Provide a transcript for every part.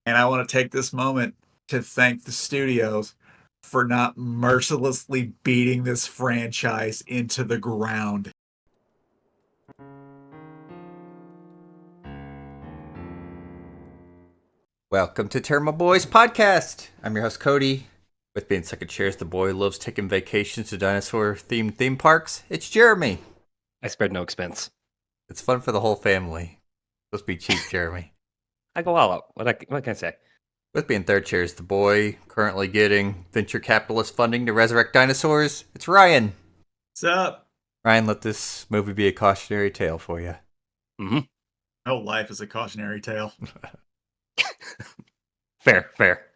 And I want to take this moment to thank the studios for not mercilessly beating this franchise into the ground. Welcome to Tairimo Boys podcast. I'm your host Cody. With me in second chair is the boy who loves taking vacations to dinosaur-themed theme parks. It's Jeremy. I spared no expense. It's fun for the whole family. Let's be cheap, Jeremy. I go all out. What can I say? With me in third chair is the boy currently getting venture capitalist funding to resurrect dinosaurs. It's Ryan. What's up? Ryan, let this movie be a cautionary tale for you. Mm-hmm. No life is a cautionary tale. Fair.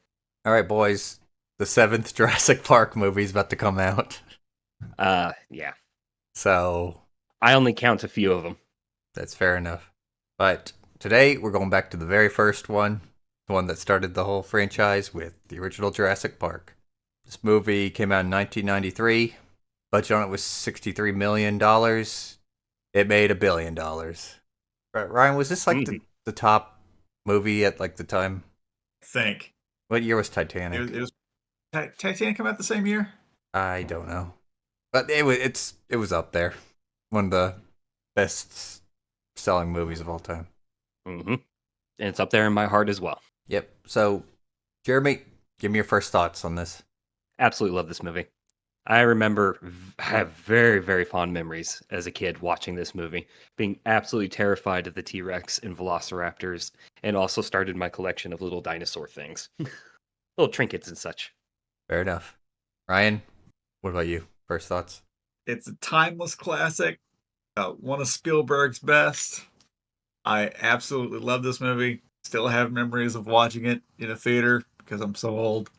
All right, boys. The 7th Jurassic Park movie is about to come out. Yeah. So I only count a few of them. that's fair enough. But today we're going back to the very first one, the one that started the whole franchise with the original Jurassic Park. This movie came out in 1993. Budget on it was $63 million. It made $1 billion. Right, Ryan, was this like the top movie at like the time? I think. What year was Titanic? It was Titanic come out the same year? I don't know. But it was up there. One of the best selling movies of all time. Mm-hmm. And it's up there in my heart as well. Yep. So, Jeremy, give me your first thoughts on this. Absolutely love this movie. I remember have very, very fond memories as a kid watching this movie, being absolutely terrified of the T-Rex and Velociraptors, and also started my collection of little dinosaur things. Little trinkets and such. Fair enough. Ryan, what about you? First thoughts? It's a timeless classic. One of Spielberg's best. I absolutely love this movie. Still have memories of watching it in a theater because I'm so old.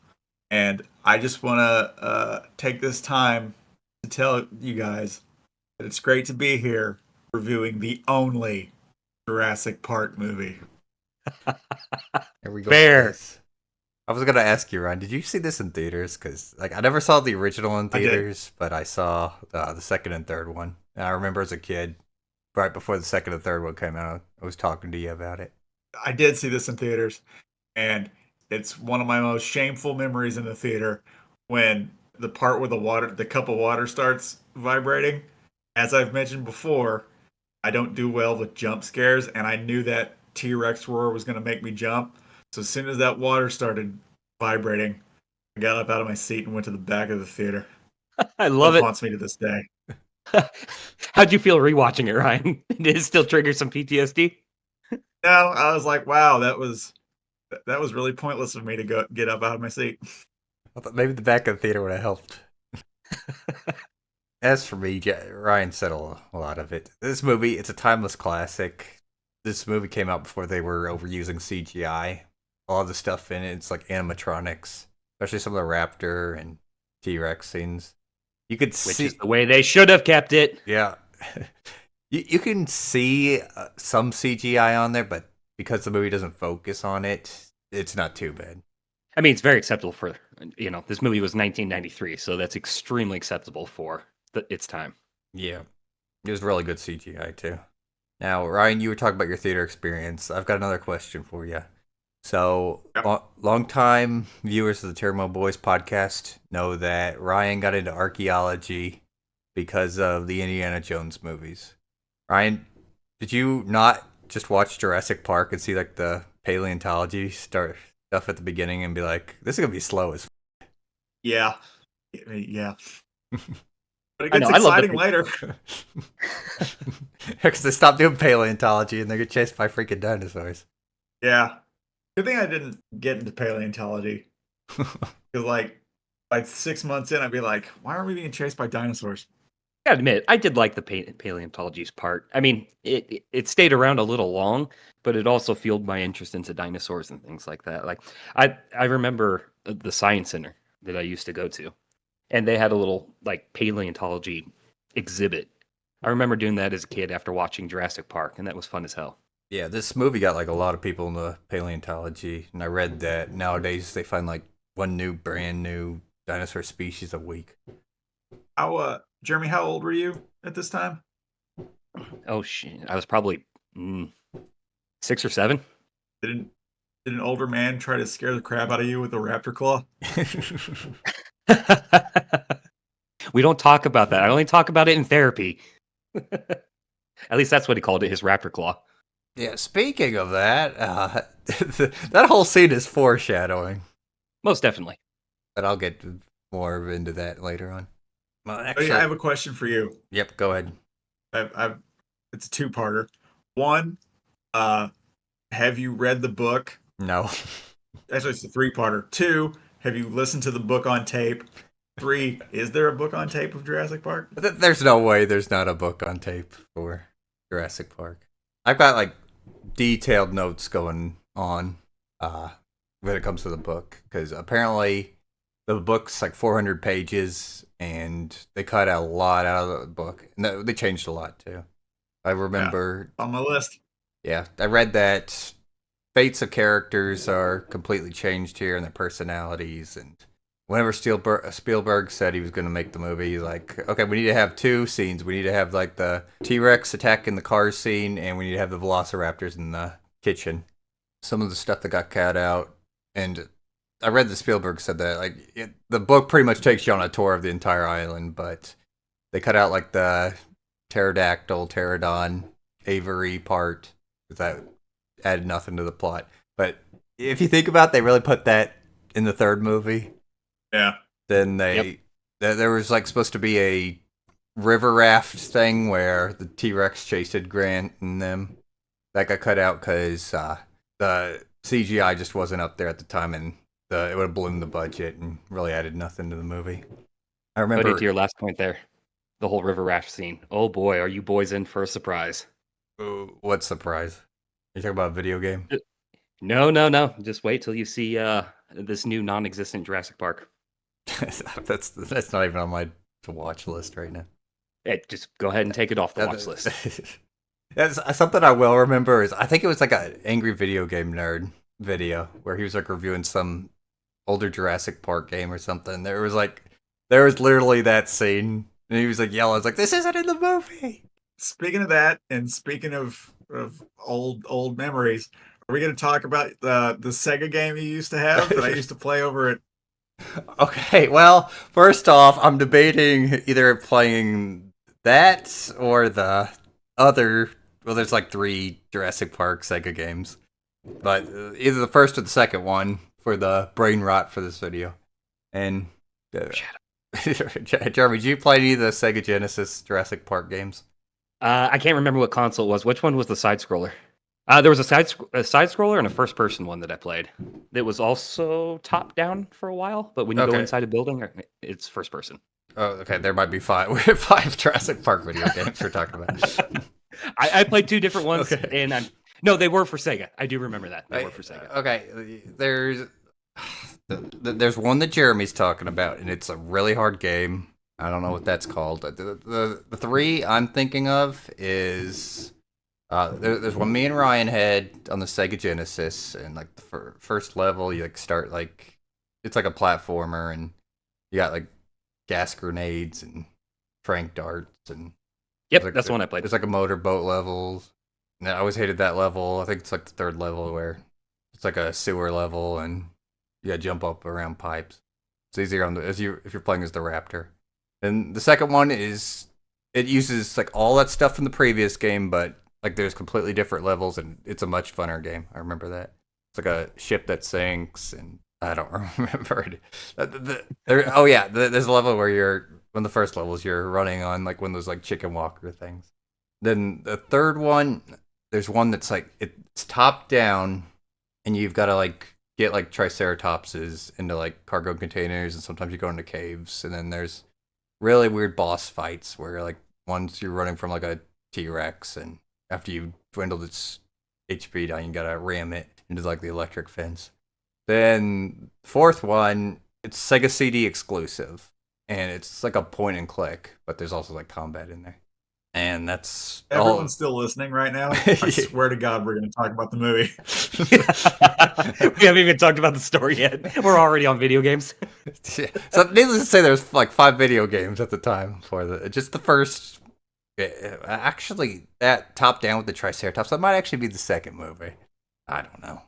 And I just want to take this time to tell you guys that it's great to be here reviewing the only Jurassic Park movie. Here we go. Fair. I was gonna ask you, Ryan, did you see this in theaters? Because like I never saw the original in theaters, but I saw the second and third one. And I remember as a kid, right before the second and third one came out, I was talking to you about it. I did see this in theaters, and it's one of my most shameful memories in the theater when the part where the cup of water starts vibrating. As I've mentioned before, I don't do well with jump scares, and I knew that T-Rex roar was going to make me jump. So as soon as that water started vibrating, I got up out of my seat and went to the back of the theater. I love it. Haunts me to this day. How'd you feel rewatching it, Ryan? Did it still trigger some PTSD? No, I was like, wow, that was really pointless of me to get up out of my seat. I thought maybe the back of the theater would have helped. As for me, Ryan said a lot of it. This movie, it's a timeless classic. This movie came out before they were overusing CGI. All the stuff in it, it's like animatronics, especially some of the raptor and T-Rex scenes. You could see, which is the way they should have kept it. Yeah, you can see some CGI on there, but because the movie doesn't focus on it, it's not too bad. I mean, it's very acceptable for this movie was 1993, so that's extremely acceptable for its time. Yeah, it was really good CGI too. Now, Ryan, you were talking about your theater experience. I've got another question for you. So, long-time viewers of the Tairimo Boys podcast know that Ryan got into archaeology because of the Indiana Jones movies. Ryan, did you not just watch Jurassic Park and see like the paleontology stuff at the beginning and be like, this is going to be slow as f-? Yeah. But it gets exciting later. Because they stopped doing paleontology and they get chased by freaking dinosaurs. Yeah. Good thing I didn't get into paleontology. Because like 6 months in, I'd be like, why aren't we being chased by dinosaurs? I gotta admit, I did like the paleontology's part. I mean, it stayed around a little long, but it also fueled my interest into dinosaurs and things like that. Like I remember the science center that I used to go to, and they had a little like paleontology exhibit. I remember doing that as a kid after watching Jurassic Park, and that was fun as hell. Yeah, this movie got like a lot of people into paleontology, and I read that nowadays they find like one brand new dinosaur species a week. Jeremy, how old were you at this time? Oh shit, I was probably 6 or 7. Didn't Did an older man try to scare the crap out of you with a raptor claw? We don't talk about that. I only talk about it in therapy. At least that's what he called it, his raptor claw. Yeah, speaking of that, that whole scene is foreshadowing. Most definitely. But I'll get more into that later on. Well, actually, I have a question for you. Yep, go ahead. It's a two-parter. One, have you read the book? No. Actually, it's a three-parter. Two, have you listened to the book on tape? Three, is there a book on tape of Jurassic Park? There's no way there's not a book on tape for Jurassic Park. I've got like detailed notes going on when it comes to the book, because apparently the book's like 400 pages and they cut out a lot out of the book, and they changed a lot too. I remember on my list. Yeah, I read that fates of characters are completely changed here, and their personalities. And whenever Spielberg said he was going to make the movie, he's like, okay, we need to have two scenes. We need to have like the T-Rex attack in the car scene, and we need to have the Velociraptors in the kitchen. Some of the stuff that got cut out, and I read that Spielberg said that like the book pretty much takes you on a tour of the entire island, but they cut out like the pterodactyl, pterodon, Avery part, because that added nothing to the plot. But if you think about it, they really put that in the third movie. Yeah. Then there was like supposed to be a river raft thing where the T-Rex chased Grant and them. That got cut out because the CGI just wasn't up there at the time, and it would have ballooned the budget and really added nothing to the movie. I remember. But to your last point there, the whole river raft scene. Oh boy, are you boys in for a surprise? What surprise? Are you talking about a video game? No. Just wait till you see this new non-existent Jurassic Park. that's not even on my to watch list right now. Just go ahead and take it off the watch list. That's something I will remember is I think it was like an Angry Video Game Nerd video where he was like reviewing some older Jurassic Park game or something. There was literally that scene, and he was like yelling, "It's like this isn't in the movie." Speaking of that, and speaking of old memories, are we going to talk about the Sega game you used to have that I used to play over at? Okay, well, first off, I'm debating either playing that or the other. Well, there's like 3 Jurassic Park Sega games, but either the first or the second one for the brain rot for this video. And Jeremy, did you play any of the Sega Genesis Jurassic Park games? I can't remember what console it was. Which one was the side scroller? There was a side scroller and a first person one that I played. It was also top down for a while, but when you go inside a building, it's first person. Oh, okay. There might be 5. We have 5 Jurassic Park video games we're talking about. I played 2 different ones, and no, they were for Sega. I do remember that they were for Sega. Okay, there's one that Jeremy's talking about, and it's a really hard game. I don't know what that's called. The 3 I'm thinking of is there's one me and Ryan had on the Sega Genesis, and like the first level, you like start like it's like a platformer, and you got like gas grenades and tranq darts, and yep, that's the one I played. It's like a motorboat level. And I always hated that level. I think it's like the 3rd level where it's like a sewer level, and you gotta jump up around pipes. It's easier if you're playing as the Raptor. And the second one is it uses like all that stuff from the previous game, but like there's completely different levels, and it's a much funner game. I remember that. It's like a ship that sinks, and I don't remember it. There's a level where one of the first levels you're running on like one of those like chicken walker things. Then the third one, there's one that's like it's top down, and you've got to like get like triceratopses into like cargo containers, and sometimes you go into caves, and then there's really weird boss fights where like once you're running from like a T-Rex, and after you've dwindled its HP down, you gotta ram it into like the electric fence. Then the 4th one, it's Sega CD exclusive, and it's like a point and click, but there's also like combat in there. And that's everyone's still listening right now. I swear to God, we're going to talk about the movie. We haven't even talked about the story yet. We're already on video games. So needless to say, there's like 5 video games at the time for just the first. Actually, that top down with the Triceratops, that might actually be the second movie. I don't know.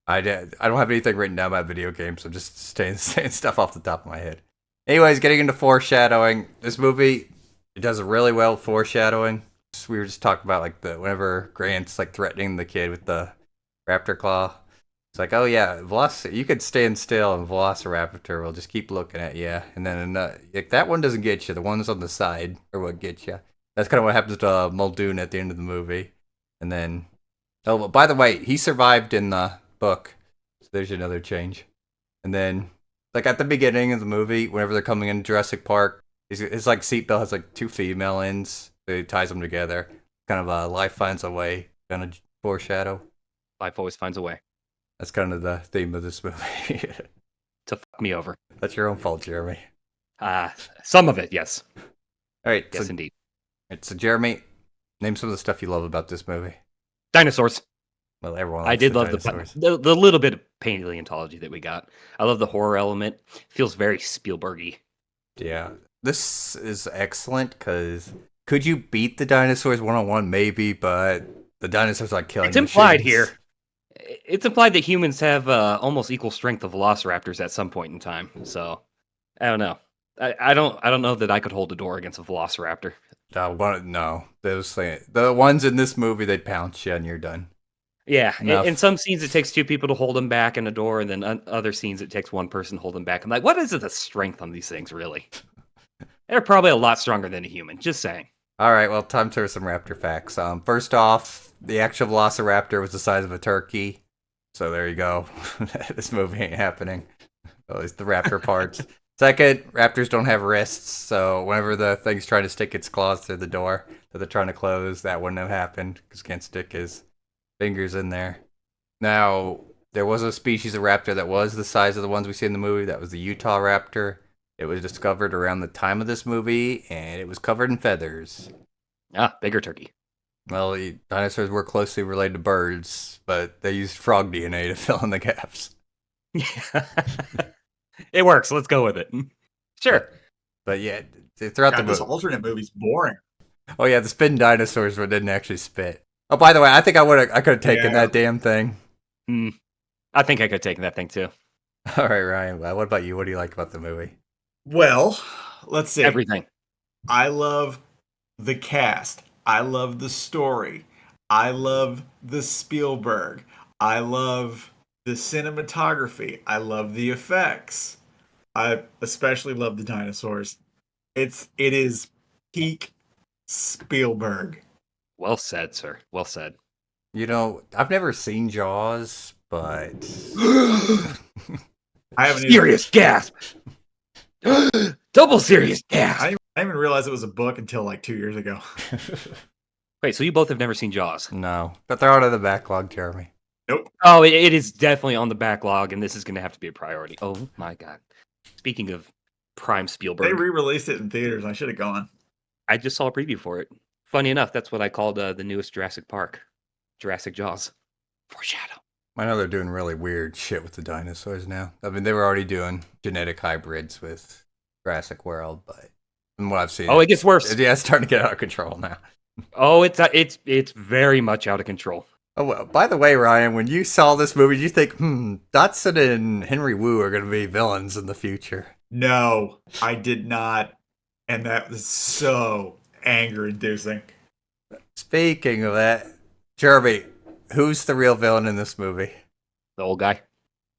I don't have anything written down about video games. I'm just saying stuff off the top of my head. Anyways, getting into foreshadowing. This movie, it does really well foreshadowing. We were just talking about like whenever Grant's like threatening the kid with the raptor claw. It's like, oh yeah, you could stand still and Velociraptor will just keep looking at you. And then like, that one doesn't get you. The ones on the side are what get you. That's kind of what happens to Muldoon at the end of the movie. And then, oh, but by the way, he survived in the book. So there's another change. And then, like at the beginning of the movie, whenever they're coming into Jurassic Park, his like seatbelt has like 2 female ends. So he ties them together. Kind of life finds a way. Kind of foreshadow. Life always finds a way That's kind of the theme of this movie. to fuck me over. That's your own fault, Jeremy. Some of it, yes. All right. Yes, so, indeed. So Jeremy, name some of the stuff you love about this movie. Dinosaurs. Well, everyone. I did love dinosaurs. the little bit of paleontology that we got. I love the horror element. Feels very Spielbergy. Yeah, this is excellent because could you beat the dinosaurs 1-on-1? Maybe, but the dinosaurs are killing. It's implied machines. here. It's implied that humans have almost equal strength of velociraptors at some point in time. So I don't know. I don't know that I could hold a door against a velociraptor. No, the ones in this movie they'd pounce you and you're done. Yeah, in some scenes it takes 2 people to hold them back in a door, and then other scenes it takes 1 person to hold them back. I'm like, what is the strength on these things, really? They're probably a lot stronger than a human, just saying. All right, well, time to some raptor facts. First off, the actual velociraptor was the size of a turkey. So there you go. This movie ain't happening. At least the raptor parts. Second, raptors don't have wrists, so whenever the thing's trying to stick its claws through the door that they're trying to close, that wouldn't have happened because can't stick his fingers in there. Now, there was a species of raptor that was the size of the ones we see in the movie. That was the Utah raptor. It was discovered around the time of this movie, and it was covered in feathers. Bigger turkey. Well, dinosaurs were closely related to birds, but they used frog DNA to fill in the gaps. Yeah. It works. Let's go with it. Sure. But yeah, throughout the this movie. alternate movie's boring. Oh yeah, the spitting dinosaurs didn't actually spit. Oh, by the way, I think I could have taken that damn thing. I think I could have taken that thing too. All right, Ryan. What about you? What do you like about the movie? Well, let's see. Everything. I love the cast. I love the story. I love the Spielberg. I love the cinematography. I love the effects. I especially love the dinosaurs. It is peak Spielberg. Well said, sir. Well said. You know, I've never seen Jaws, but I haven't Serious gasp. Double serious gasp. I didn't even realize it was a book until like 2 years ago. Wait, so you both have never seen Jaws? No, but they're out of the backlog, Jeremy. Nope. Oh, it is definitely on the backlog, and this is going to have to be a priority. Oh my god! Speaking of prime Spielberg, They re-released it in theaters. I should have gone. I just saw a preview for it. Funny enough, that's what I called the newest Jurassic Park, Jurassic Jaws. Foreshadow. I know they're doing really weird shit with the dinosaurs now. I mean, they were already doing genetic hybrids with Jurassic World, but from what I've seen, Oh, it gets worse. Yeah, it's starting to get out of control now. Oh, it's very much out of control. Oh, well, by the way, Ryan, when you saw this movie, did you think, Dotson and Henry Wu are going to be villains in the future? No, I did not. And that was so anger-inducing. Speaking of that, Jeremy, who's the real villain in this movie? The old guy.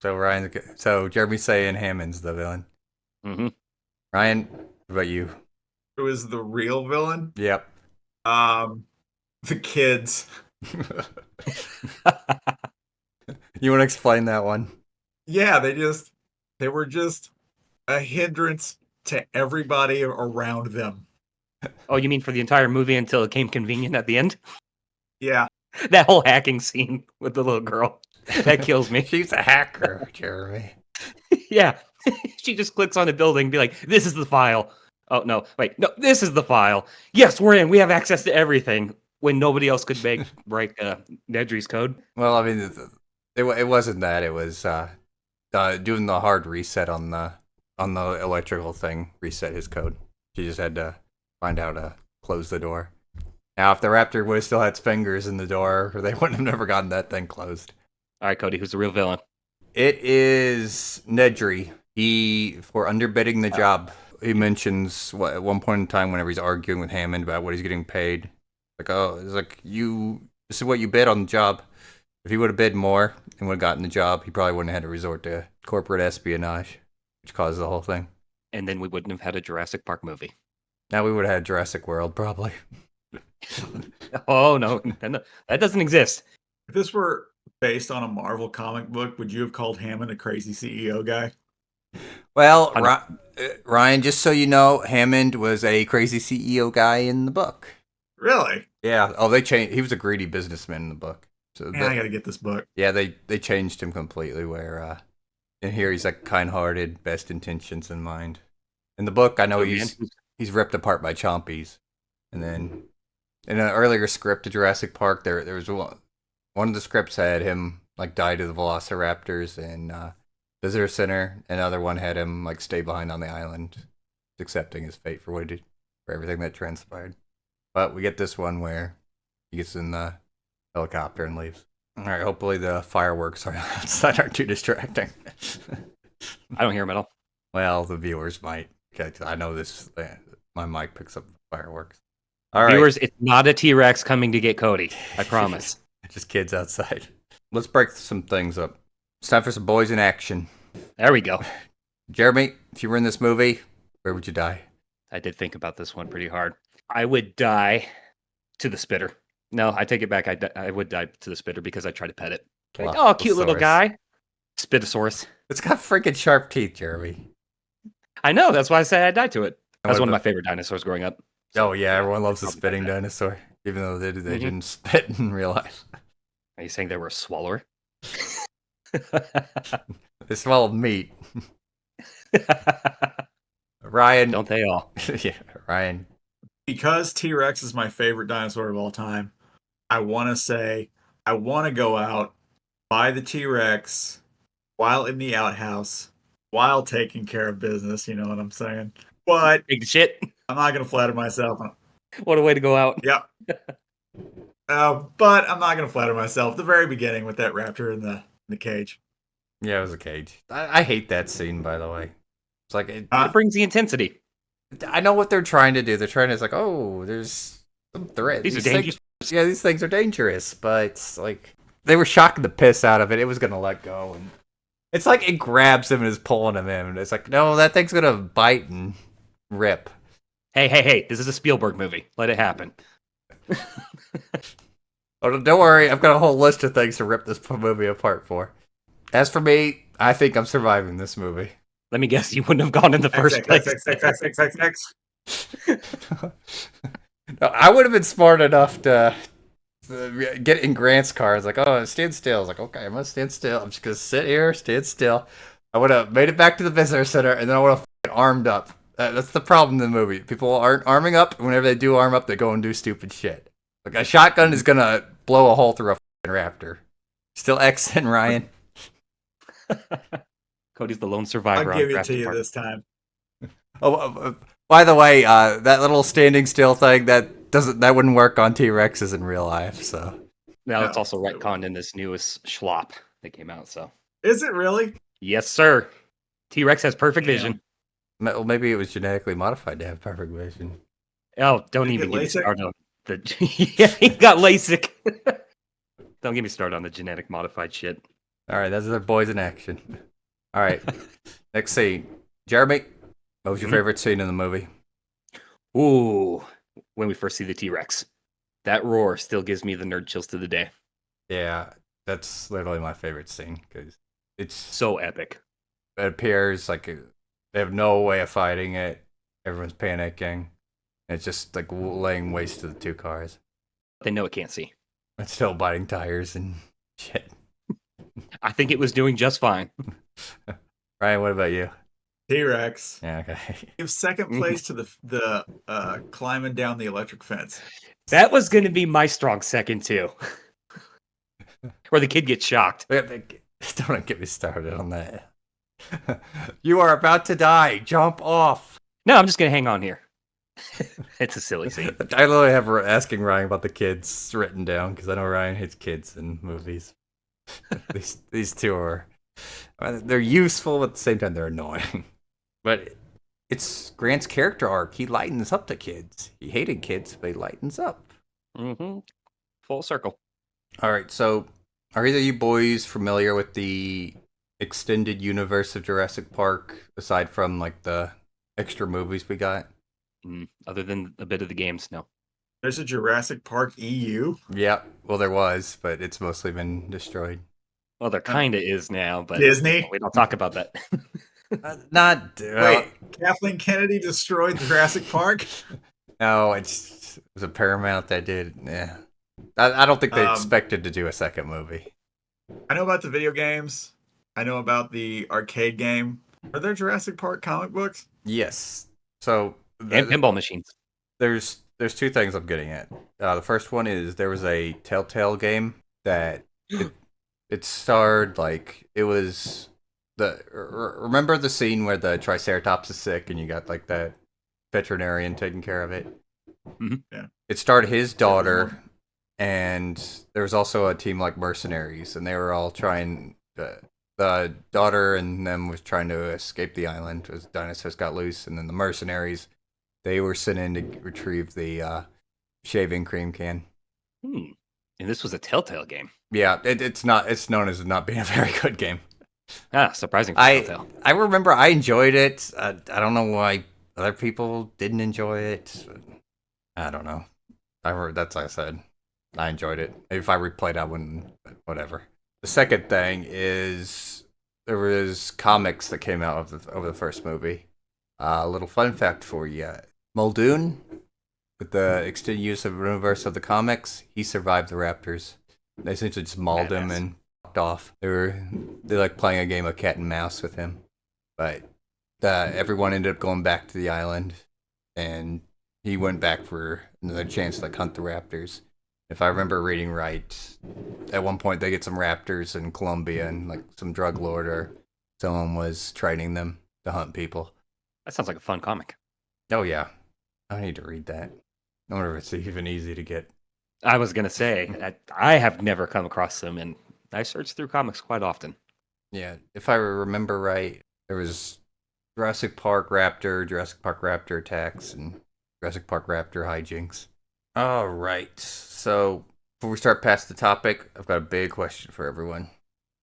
So Jeremy's saying Hammond's the villain. Mm-hmm. Ryan, what about you? Who is the real villain? Yep. The kids. You want to explain that one? Yeah, they were just a hindrance to everybody around them. Oh, you mean for the entire movie until it came convenient at the end? Yeah. That whole hacking scene with the little girl. That kills me. She's a hacker, Jeremy. Yeah. She just clicks on a building and be like, this is the file. Oh, no. Wait. No, this is the file. Yes, we're in. We have access to everything. When nobody else could break Nedry's code. Well, I mean, it wasn't that. It was doing the hard reset on the electrical thing. Reset his code. She just had to find how to close the door. Now, if the raptor would have still had its fingers in the door, they wouldn't have never gotten that thing closed. All right, Cody, who's the real villain? It is Nedry. He, for underbidding the job, he mentions at one point in time whenever he's arguing with Hammond about what he's getting paid. Like, oh, it's like, this is what you bid on the job. If he would have bid more and would have gotten the job, he probably wouldn't have had to resort to corporate espionage, which caused the whole thing. And then we wouldn't have had a Jurassic Park movie. Now we would have had Jurassic World, probably. Oh, no, that doesn't exist. If this were based on a Marvel comic book, would you have called Hammond a crazy CEO guy? Well, Ryan, just so you know, Hammond was a crazy CEO guy in the book. Really? Yeah. Oh, they changed. He was a greedy businessman in the book. So I gotta get this book. Yeah, they changed him completely. Where in here he's like kind-hearted, best intentions in mind. In the book, I know he's ripped apart by chompies, and then in an earlier script to Jurassic Park, there was one of the scripts had him like die to the Velociraptors in Visitor Center. Another one had him like stay behind on the island, accepting his fate for what he did, for everything that transpired. But we get this one where he gets in the helicopter and leaves. All right, hopefully the fireworks outside aren't too distracting. I don't hear him at all. Well, the viewers might. Okay, I know this. My mic picks up the fireworks. All right, Viewers, it's not a T-Rex coming to get Cody. I promise. Just kids outside. Let's break some things up. It's time for some boys in action. There we go. Jeremy, if you were in this movie, where would you die? I did think about this one pretty hard. I would die to the spitter. No, I take it back. I would die to the spitter because I try to pet it. Like, oh, cute little guy. Spitosaurus. It's got freaking sharp teeth, Jeremy. I know. That's why I say I'd die to it. That's one of my favorite dinosaurs growing up. Oh, yeah. Everyone loves the spitting dinosaur, even though they didn't spit in real life. Are you saying they were a swallower? They swallowed meat. Ryan. Don't they all? Yeah, Ryan. Because T-Rex is my favorite dinosaur of all time, I want to say I want to go out, buy the T-Rex while in the outhouse, while taking care of business, you know what I'm saying? But big shit. I'm not going to flatter myself. What a way to go out. Yep. But I'm not going to flatter myself. The very beginning with that raptor in the cage. Yeah, it was a cage. I hate that scene, by the way. It's like it brings the intensity. I know what they're trying to do. They're trying to, it's like, oh, there's some threat. These are dangerous. These things are dangerous, but it's like they were shocking the piss out of it. It was gonna let go, and it's like it grabs him and is pulling him in. It's like, no, that thing's gonna bite and rip. Hey! This is a Spielberg movie. Let it happen. Oh, don't worry. I've got a whole list of things to rip this movie apart for. As for me, I think I'm surviving this movie. Let me guess, you wouldn't have gone in the first place. No, I would have been smart enough to get in Grant's car. It's like, oh, stand still. I was like, okay, I'm going to stand still. I'm just going to sit here, stand still. I would have made it back to the visitor center, and then I would have armed up. That's the problem in the movie. People aren't arming up. Whenever they do arm up, they go and do stupid shit. Like, a shotgun is going to blow a hole through a raptor. Still X and Ryan. Cody's the lone survivor. I'll give it to you this time. Oh, by the way, that little standing still thing that wouldn't work on T-Rexes in real life. So now it's also retconned in this newest schlop that came out. So is it really? Yes, sir. T-Rex has perfect vision. Well, maybe it was genetically modified to have perfect vision. Oh, don't even get me started on the. Yeah, he got LASIK. Don't get me started on the genetic modified shit. All right, those are the boys in action. All right, next scene. Jeremy, what was your favorite scene in the movie? Ooh, when we first see the T-Rex. That roar still gives me the nerd chills to the day. Yeah, that's literally my favorite scene because it's so epic. It appears like they have no way of fighting it. Everyone's panicking. It's just like laying waste to the two cars. They know it can't see. It's still biting tires and shit. I think it was doing just fine. Ryan, what about you? T-Rex. Yeah, okay. Give second place to the climbing down the electric fence. That was going to be my strong second too. Where the kid gets shocked. Don't get me started on that. You are about to die. Jump off. No, I'm just going to hang on here. It's a silly scene. I literally have asking Ryan about the kids written down because I know Ryan hates kids in movies. These two are they're useful, but at the same time they're annoying. But it's Grant's character arc. He lightens up the kids. He hated kids, but he lightens up. Mm-hmm. Full circle. All right, so are either of you boys familiar with the extended universe of Jurassic Park, aside from like the extra movies we got? Other than a bit of the games, no. There's a Jurassic Park EU. Yeah, well, there was, but it's mostly been destroyed. Well, there kind of is now, but Disney? we don't talk about that. Not Wait, Kathleen Kennedy destroyed Jurassic Park? no, it was a Paramount that did. Yeah, I don't think they expected to do a second movie. I know about the video games. I know about the arcade game. Are there Jurassic Park comic books? Yes. So And pinball machines. there's two things I'm getting at. The first one is there was a Telltale game that it starred like it was remember the scene where the Triceratops is sick and you got like that veterinarian taking care of it. Mm-hmm. Yeah. It starred his daughter, and there was also a team like mercenaries, and they were all trying. The daughter and them was trying to escape the island as dinosaurs got loose, and then the mercenaries, they were sent in to retrieve the shaving cream can. And this was a Telltale game. Yeah, it's not. It's known as not being a very good game. Surprising for Telltale. I remember I enjoyed it. I don't know why other people didn't enjoy it. I don't know. That's like I said. I enjoyed it. If I replayed, I wouldn't. But whatever. The second thing is there was comics that came out of the first movie. A little fun fact for you: Muldoon, with the extended use of the universe of the comics, he survived the raptors. They essentially just mauled him and fucked off. They like playing a game of cat and mouse with him, but everyone ended up going back to the island, and he went back for another chance to like hunt the raptors. If I remember reading right, at one point they get some raptors in Colombia, and like some drug lord or someone was training them to hunt people. That sounds like a fun comic. Oh yeah, I need to read that. I wonder if it's even easy to get. I was going to say, I have never come across them, and I search through comics quite often. Yeah, if I remember right, there was Jurassic Park Raptor attacks, and Jurassic Park Raptor hijinks. All right, so before we start past the topic, I've got a big question for everyone.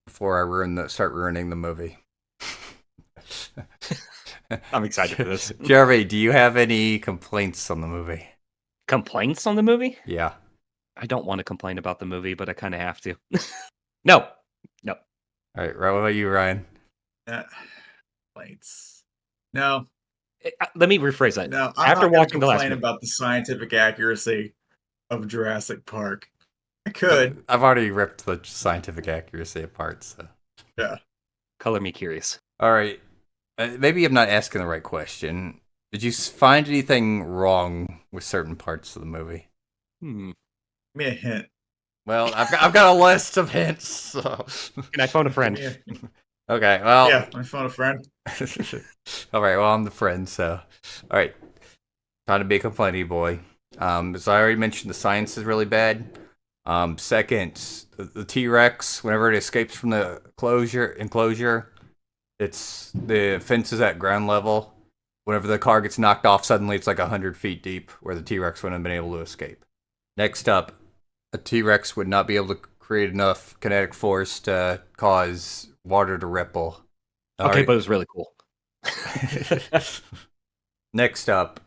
Before I start ruining the movie. I'm excited for this. Jeremy, do you have any complaints on the movie? Complaints on the movie? Yeah. I don't want to complain about the movie, but I kind of have to. No. All right, what about you, Ryan? Lights. No. Let me rephrase that. No, I'm after not watching the last complain movie, about the scientific accuracy of Jurassic Park. I could. I've already ripped the scientific accuracy apart, so. Yeah. color me curious. All right. Maybe I'm not asking the right question. Did you find anything wrong with certain parts of the movie? Give me a hint. Well, I've got a list of hints. So. Can I phone a friend? Okay, well. Yeah, I phone a friend. All right, well, I'm the friend, so. All right. Trying to be a complaining boy. As I already mentioned, the science is really bad. Second, the T-Rex, whenever it escapes from the enclosure, the fence is at ground level. Whenever the car gets knocked off, suddenly it's like 100 feet deep, where the T-Rex wouldn't have been able to escape. Next up, a T-Rex would not be able to create enough kinetic force to cause water to ripple. Okay, but it was really cool. Next up,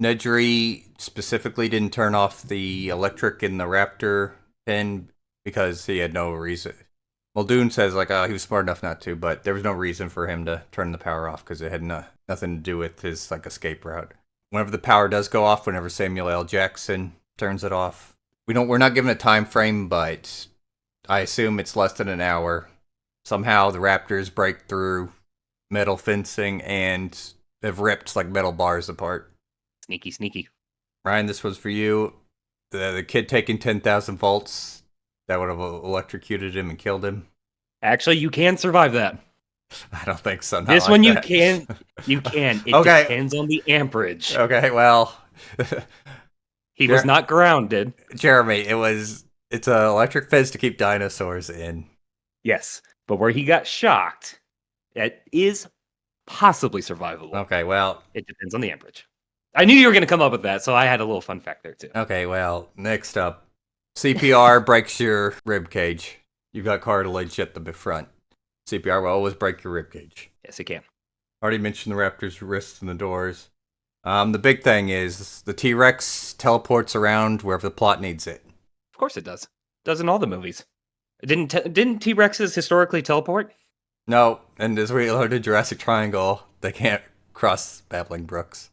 Nedry specifically didn't turn off the electric in the raptor pen because he had no reason. Muldoon says he was smart enough not to, but there was no reason for him to turn the power off because it had nothing to do with his escape route. Whenever the power does go off, whenever Samuel L. Jackson turns it off, we're not given a time frame, but I assume it's less than an hour. Somehow the raptors break through metal fencing and have ripped metal bars apart. Sneaky. Ryan, this was for you. The kid taking 10,000 volts, that would have electrocuted him and killed him. Actually, you can survive that. I don't think so. This one you can. You can. It Okay. depends on the amperage. Okay, well. He was not grounded. Jeremy, it's an electric fence to keep dinosaurs in. Yes, but where he got shocked, it is possibly survivable. Okay, well, It depends on the amperage. I knew you were going to come up with that, so I had a little fun fact there too. next up, CPR breaks your rib cage. You've got cartilage at the front. CPR will always break your rib cage. Yes, it can. Already mentioned the raptor's wrists and the doors. The big thing is the T-Rex teleports around wherever the plot needs it. Of course it does. Does in all the movies. Didn't T-Rexes historically teleport? No, and as we learned in Jurassic Triangle, they can't cross babbling brooks.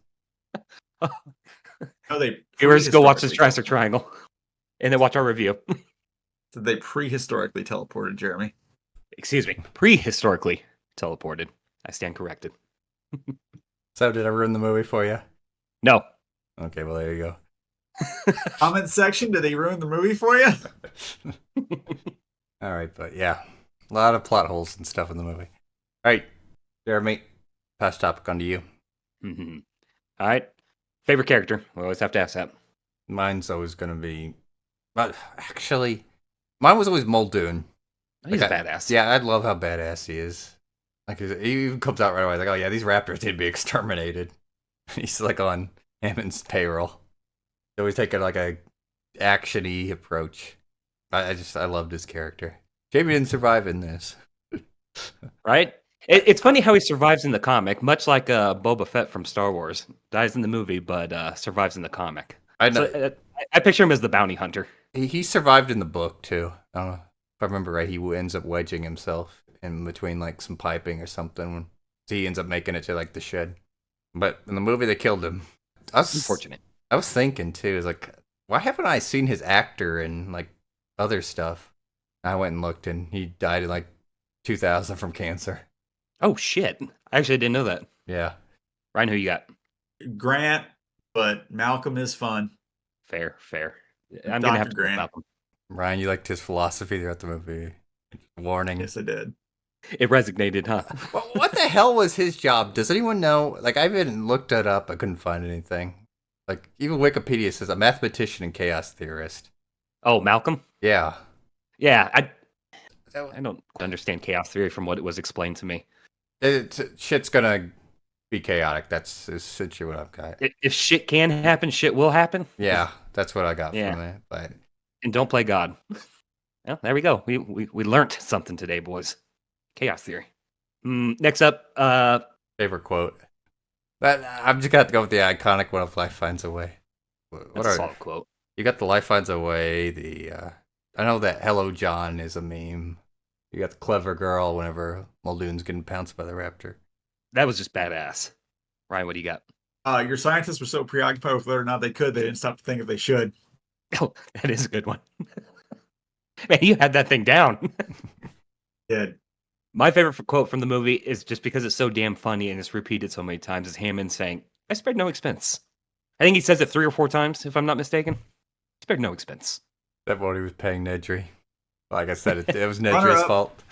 No, they Viewers, go watch this prehistorically Jurassic Triangle, and then watch our review. So they prehistorically teleported, Jeremy. Excuse me, prehistorically teleported. I stand corrected. So did I ruin the movie for you? No. Okay, well there you go. Comment section, did they ruin the movie for you? All right, but yeah, a lot of plot holes and stuff in the movie. All right, Jeremy, pass topic on to you. Mm-hmm. All right. Favorite character? We always have to ask that. Mine's always gonna be, but actually, mine was always Muldoon. He's Like, badass. Yeah, I love how badass he is. Like he even comes out right away, like, oh yeah, these raptors need to be exterminated. He's like on Hammond's payroll. So he's taking like a action-y approach. I loved his character. Jamie didn't survive in this. Right? It's funny how he survives in the comic, much like Boba Fett from Star Wars. Dies in the movie, but survives in the comic. I know So, I picture him as the bounty hunter. he survived in the book too. I don't know if I remember right. He ends up wedging himself in between like some piping or something. So he ends up making it to like the shed. But in the movie, they killed him. Unfortunate. I was thinking too, is like, why haven't I seen his actor in like other stuff? I went and looked, and he died in like 2000 from cancer. Oh, shit. I actually didn't know that. Yeah. Ryan, who you got? Grant, but Malcolm is fun. Fair. I'm going to have to Grant. go Malcolm. Ryan, you liked his philosophy throughout the movie. Warning. Yes, I did. It resignated, huh? What the hell was his job? Does anyone know? Like, I even looked it up. I couldn't find anything. Like, even Wikipedia says a mathematician and chaos theorist. Oh, Malcolm? Yeah. Yeah, I don't understand chaos theory from what it was explained to me. Shit's gonna be chaotic. That's essentially what I've got. If shit can happen, shit will happen. Yeah, that's what I got Yeah. from it. But And don't play God. Well, there we go. We learned something today, boys. Chaos theory. Next up, favorite quote. But I'm just gonna have to go with the iconic one of "Life Finds a Way." that's a solid quote. You got the "Life Finds a Way." I know that "Hello John" is a meme. You got the clever girl whenever Muldoon's getting pounced by the raptor. That was just badass. Ryan, what do you got? Your scientists were so preoccupied with whether or not they could, they didn't stop to think if they should. Oh, that is a good one. Man, you had that thing down. Yeah. My favorite quote from the movie is just because it's so damn funny and it's repeated so many times is Hammond saying, "I spared no expense." I think he says it 3 or 4 times, if I'm not mistaken. Spared no expense. That what he was paying Nedry. Like I said, it was Nedry's Runner-up. fault.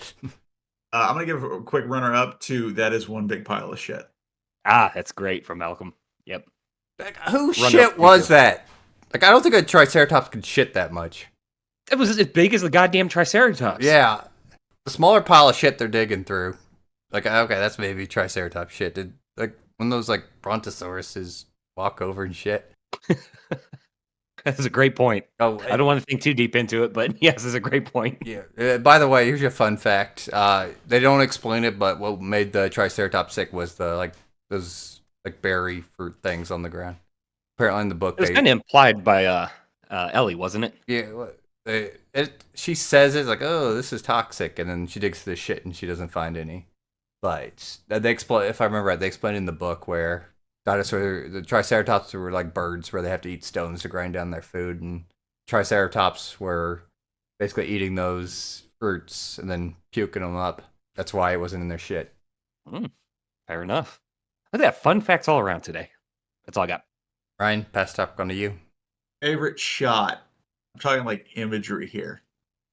I'm going to give a quick runner up to "That is one big pile of shit." Ah, that's great from Malcolm. Yep. Like, who Run shit up, was Peter. that? Like, I don't think a Triceratops could shit that much. It was as big as the goddamn Triceratops. Yeah. The smaller pile of shit they're digging through. Like, okay, that's maybe Triceratops shit. Did, like, one of those, like, brontosauruses walk over and shit? That's a great point. Oh, I don't want to think too deep into it, but yes, it's a great point. Yeah. By the way, here's your fun fact. They don't explain it, but what made the Triceratops sick was those berry fruit things on the ground. Apparently, in the book, It was kind of implied by Ellie, wasn't it? yeah. She says it's like, oh, this is toxic, and then she digs through the shit and she doesn't find any. But they explain, if I remember right, they explain in the book where the Triceratops were like birds, where they have to eat stones to grind down their food, and Triceratops were basically eating those fruits and then puking them up. That's why it wasn't in their shit. Fair enough. Look at that. Fun facts all around today. That's all I got. Ryan, pass topic on to you. Favorite shot. I'm talking like imagery here,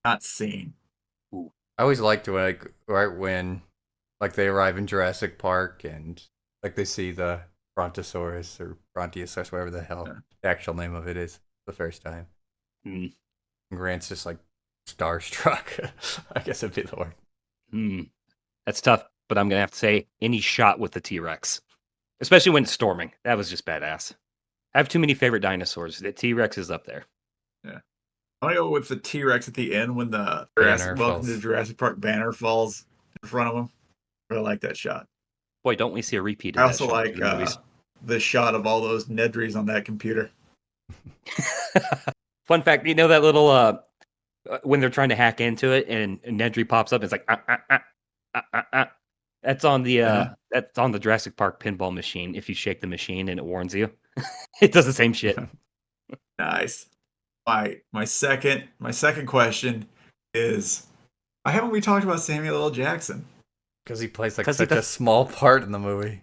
not scene. I always liked when they arrive in Jurassic Park and like they see the Brontosaurus or Brontosaurus, whatever the hell the actual name of it is, the first time. Mm. And Grant's just like starstruck. I guess it'd be the word. That's tough, but I'm gonna have to say any shot with the T-Rex, especially when it's storming. That was just badass. I have too many favorite dinosaurs. The T-Rex is up there. Yeah. I want to go with the T-Rex at the end when the Banner Welcome to falls. Jurassic Park banner falls in front of him. I really like that shot. Boy, don't we see a repeat of I that also shot like in the movies. the shot of all those Nedries on that computer. Fun fact, you know that little when they're trying to hack into it and Nedry pops up, it's like that's on the that's on the Jurassic Park pinball machine. If you shake the machine and it warns you, it does the same shit. Nice. My second question is, why haven't we talked about Samuel L. Jackson? Because he plays like 'Cause he such a does- small part in the movie.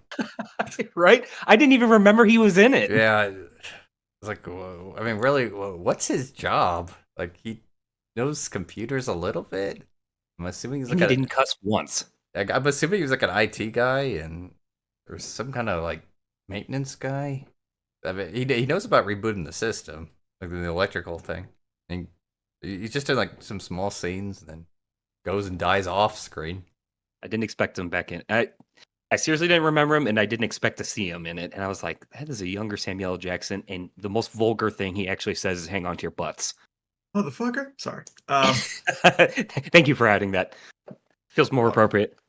Right? I didn't even remember he was in it. Yeah. It's like, whoa. I mean, really, what's his job? Like, he knows computers a little bit? I'm assuming he's And like he didn't cuss once. I'm assuming he was like an IT guy and or some kind of like maintenance guy. I mean, he knows about rebooting the system, like the electrical thing. And he's just in like some small scenes and then goes and dies off screen. I didn't expect him back in. I seriously didn't remember him, and I didn't expect to see him in it. And I was like, that is a younger Samuel L. Jackson. And the most vulgar thing he actually says is hang on to your butts. Motherfucker. Sorry. Thank you for adding that. Feels more appropriate.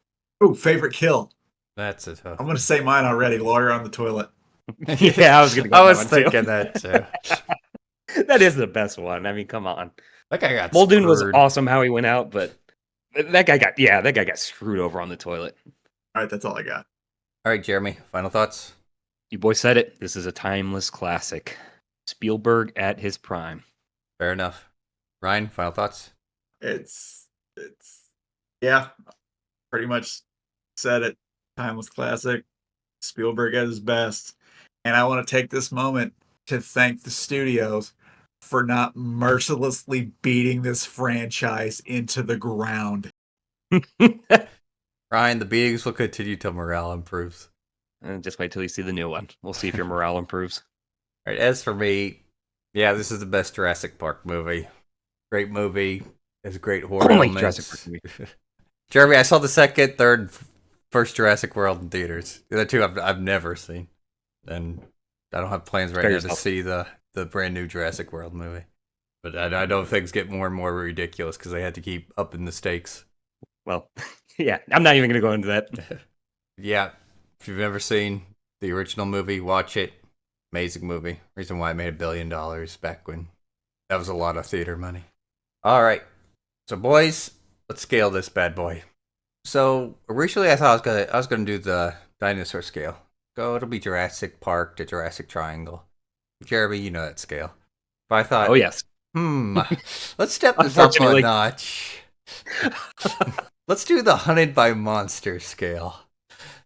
Oh, favorite kill. That's a tough. I'm going to say mine already. Lawyer on the toilet. Yeah, I was gonna go. I with was that one, too. thinking that too. That is the best one. I mean, come on. That guy got Muldoon was screwed. awesome how he went out, but that guy got screwed over on the toilet. All right, that's all I got. All right, Jeremy, final thoughts? You boys said it. This is a timeless classic. Spielberg at his prime. Fair enough. Ryan, final thoughts? It's yeah, pretty much said it. Timeless classic. Spielberg at his best. And I want to take this moment to thank the studios for not mercilessly beating this franchise into the ground. Ryan, the beatings will continue till morale improves. And just wait till you see the new one. We'll see if your morale improves. All right, as for me, yeah, this is the best Jurassic Park movie. Great movie. Has great horror Only elements. Jurassic Park movie. Jeremy, I saw the second, third, first Jurassic World in theaters. The other two I've never seen, and I don't have plans right Spare now yourself. to see the brand new Jurassic World movie. But I know things get more and more ridiculous because they had to keep upping the stakes. Well, yeah, I'm not even going to go into that. Yeah, if you've never seen the original movie, watch it. Amazing movie. Reason why it made $1 billion back when that was a lot of theater money. All right, so boys, let's scale this bad boy. So originally I thought I was gonna do the dinosaur scale. So it'll be Jurassic Park to Jurassic Triangle. Jeremy, you know that scale. But I thought, Oh, yes. let's step this up a Unfortunately. notch. Let's do the Hunted by Monsters scale.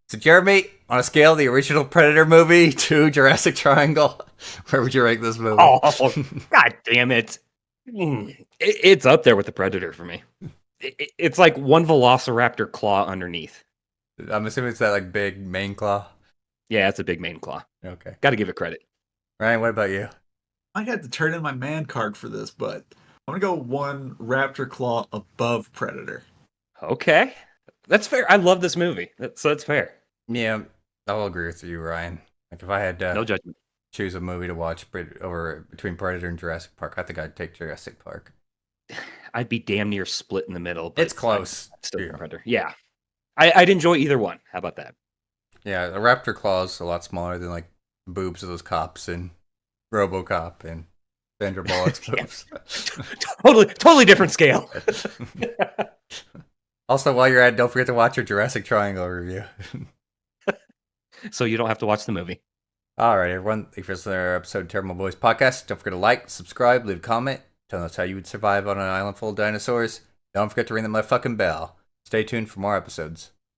So Jeremy, on a scale of the original Predator movie to Jurassic Triangle, where would you rank this movie? Oh, God damn it. It's up there with the Predator for me. It's like one Velociraptor claw underneath. I'm assuming it's that like big main claw. Yeah, it's a big main claw. Okay. Got to give it credit. Ryan, what about you? I had to turn in my man card for this, but I'm gonna go one raptor claw above Predator. Okay. That's fair. I love this movie. That's fair. Yeah, I'll agree with you, Ryan. Like if I had No to judgment. choose a movie to watch over between Predator and Jurassic Park, I think I'd take Jurassic Park. I'd be damn near split in the middle. But It's close. I'd still Yeah. go Predator. Yeah. I'd enjoy either one. How about that? Yeah, the raptor claw's a lot smaller than like the boobs of those cops in RoboCop and Sandra Bullock's boobs. Totally different scale. Also, while you're at it, don't forget to watch your Jurassic Triangle review. So you don't have to watch the movie. All right, everyone. Thank you for listening to our episode of Tairimo Boys podcast. Don't forget to like, subscribe, leave a comment. Tell us how you would survive on an island full of dinosaurs. Don't forget to ring the motherfucking bell. Stay tuned for more episodes.